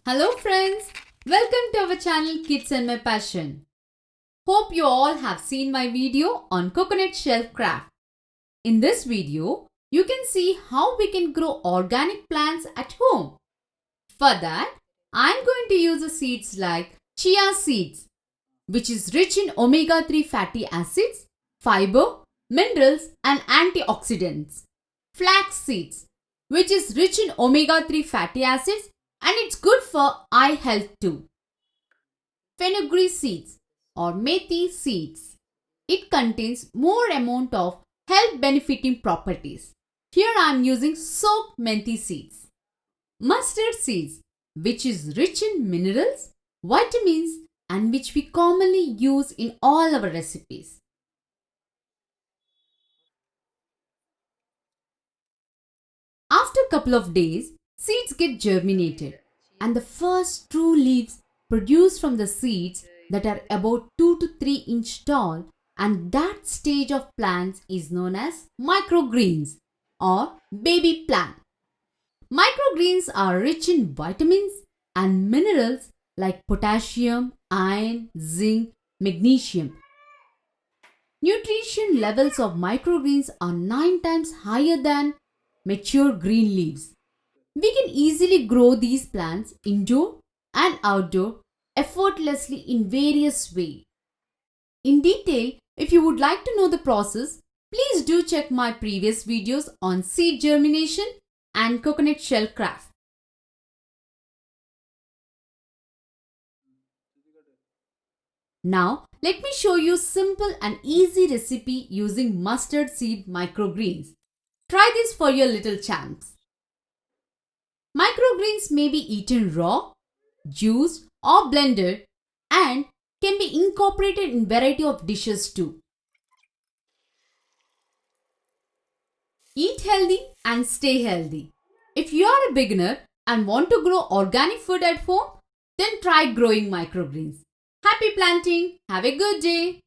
Hello friends, welcome to our channel Kids and My Passion. Hope you all have seen my video on coconut shell craft. In this video, you can see how we can grow organic plants at home. For that, I am going to use the seeds like chia seeds, which is rich in omega-3 fatty acids, fiber, minerals and antioxidants. Flax seeds, which is rich in omega-3 fatty acids and it's good for eye health too. Fenugreek seeds or methi seeds. It contains more amount of health benefiting properties. Here I am using soaked methi seeds. Mustard seeds, which is rich in minerals, vitamins and which we commonly use in all our recipes. After a couple of days, seeds get germinated and the first true leaves produced from the seeds that are about 2 to 3 inch tall, and that stage of plants is known as microgreens or baby plant. Microgreens are rich in vitamins and minerals like potassium, iron, zinc, magnesium. Nutrition levels of microgreens are 9 times higher than mature green leaves. We can easily grow these plants indoor and outdoor effortlessly in various ways. In detail, if you would like to know the process, please do check my previous videos on seed germination and coconut shell craft. Now, let me show you simple and easy recipe using mustard seed microgreens. Try this for your little champs. Microgreens may be eaten raw, juiced or blended and can be incorporated in variety of dishes too. Eat healthy and stay healthy. If you are a beginner and want to grow organic food at home, then try growing microgreens. Happy planting! Have a good day!